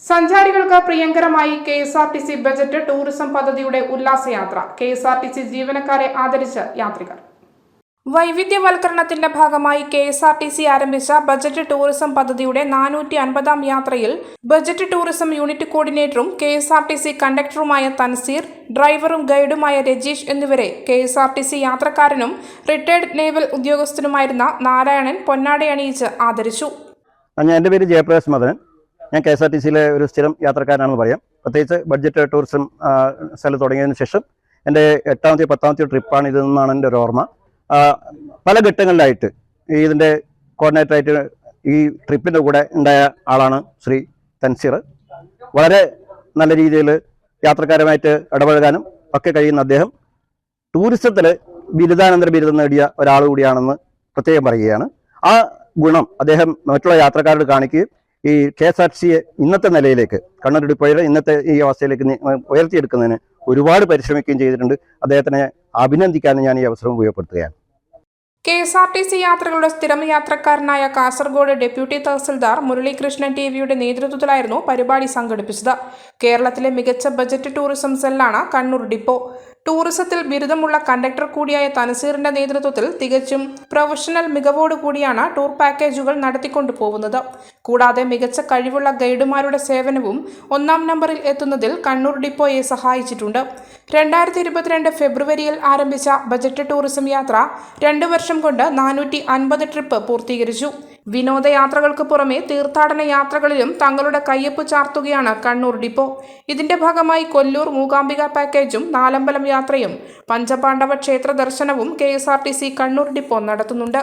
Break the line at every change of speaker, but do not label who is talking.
സഞ്ചാരികൾക്ക് പ്രിയങ്കരമായി KSRTC budget tourism പദ്ധതിയുടെ ഉല്ലാസയാത്ര. KSRTC ജീവനക്കാരെ ആദരിച്ച് യാത്രികർ. വൈവിധ്യവൽക്കരണത്തിന്റെ ഭാഗമായി കെഎസ്ആർടിസി ആരംഭിച്ച ബജറ്റ് ടൂറിസം പദ്ധതിയുടെ 450-ാം യാത്രയിൽ ബജറ്റ് ടൂറിസം യൂണിറ്റ് കോർഡിനേറ്ററും കെഎസ്ആർടിസി കണ്ടക്ടറുമായ തൻസീർ, ഡ്രൈവറും ഗൈഡുമായ രജീഷ് എന്നിവരെ കെഎസ്ആർടിസി യാത്രക്കാരനും റിട്ടയർഡ് നേവൽ ഉദ്യോഗസ്ഥനുമായിരുന്ന നാരായണൻ പൊന്നാടയണിയിച്ച് ആദരിച്ചു.
എൻ്റെ പേര് ജയപ്രകാശ് മദനൻ. ഞാൻ കെഎസ്ആർടിസിയിലെ ഒരു സ്ഥിരം യാത്രക്കാരനാണെന്ന് പറയാം. പ്രത്യേകിച്ച് ബഡ്ജറ്റ് ടൂറിസം സ്ഥലം തുടങ്ങിയതിന് ശേഷം എൻ്റെ 8ാമത്തെയോ 10ാമത്തെയോ ട്രിപ്പാണ് ഇതെന്നാണ് എൻ്റെ ഒരു ഓർമ്മ. പല ഘട്ടങ്ങളിലായിട്ട് ഇതിൻ്റെ കോർഡിനേറ്ററായിട്ട് ഈ ട്രിപ്പിൻ്റെ കൂടെ ഉണ്ടായ ആളാണ് ശ്രീ തൻസീർ. വളരെ നല്ല രീതിയിൽ യാത്രക്കാരുമായിട്ട് ഇടപഴകാനും ഒക്കെ കഴിയുന്ന അദ്ദേഹം ടൂറിസത്തിൽ ബിരുദാനന്തര ബിരുദം നേടിയ ഒരാൾ കൂടിയാണെന്ന് പ്രത്യേകം പറയുകയാണ്. ആ ഗുണം അദ്ദേഹം മറ്റുള്ള യാത്രക്കാരോട് കാണിക്കുകയും ഈ കെഎസ്ആർടിസിയെ ഇന്നത്തെ നിലയിലേക്ക്, കണ്ണൂർ ഡിപ്പോയുടെ ഇന്നത്തെ ഈ അവസ്ഥയിലേക്ക് ഉയർത്തിയെടുക്കുന്നതിന് ഒരുപാട് പരിശ്രമിക്കുകയും ചെയ്തിട്ടുണ്ട്. അദ്ദേഹത്തിനെ അഭിനന്ദിക്കാൻ ഞാൻ ഈ അവസരം ഉപയോഗപ്പെടുത്തുകയാണ്.
കെഎസ്ആർടിസി യാത്രകളുടെ സ്ഥിരം യാത്രക്കാരനായ കാസർഗോഡ് ഡെപ്യൂട്ടി തഹസിൽദാർ മുരളീകൃഷ്ണൻ ടിവിയുടെ നേതൃത്വത്തിലായിരുന്നു പരിപാടി സംഘടിപ്പിച്ചത്. കേരളത്തിലെ മികച്ച ബജറ്റ് ടൂറിസം സെല്ലാണ് കണ്ണൂർ ഡിപ്പോ. ടൂറിസത്തിൽ ബിരുദമുള്ള കണ്ടക്ടർ കൂടിയായ തൻസീറിന്റെ നേതൃത്വത്തിൽ തികച്ചും പ്രൊഫഷണൽ മികവോടുകൂടിയാണ് ടൂർ പാക്കേജുകൾ നടത്തിക്കൊണ്ടു പോകുന്നത്. കൂടാതെ മികച്ച കഴിവുള്ള ഗൈഡുമാരുടെ സേവനവും 1-ാം നമ്പറിൽ എത്തുന്നതിൽ കണ്ണൂർ ഡിപ്പോയെ സഹായിച്ചിട്ടുണ്ട്. 2022 ഫെബ്രുവരിയിൽ ആരംഭിച്ച ബജറ്റ് ടൂറിസം യാത്ര 2 വർഷം കൊണ്ട് 450 ട്രിപ്പ് പൂർത്തീകരിച്ചു. വിനോദയാത്രകൾക്ക് പുറമെ തീർത്ഥാടന യാത്രകളിലും തങ്ങളുടെ കയ്യൊപ്പ് ചാർത്തുകയാണ് കണ്ണൂർ ഡിപ്പോ. ഇതിന്റെ ഭാഗമായി കൊല്ലൂർ മൂകാംബിക പാക്കേജും നാലമ്പലം യാത്രയും പഞ്ചപാണ്ഡവ ക്ഷേത്ര ദർശനവും കെഎസ്ആർടിസി കണ്ണൂർ ഡിപ്പോ നടത്തുന്നുണ്ട്.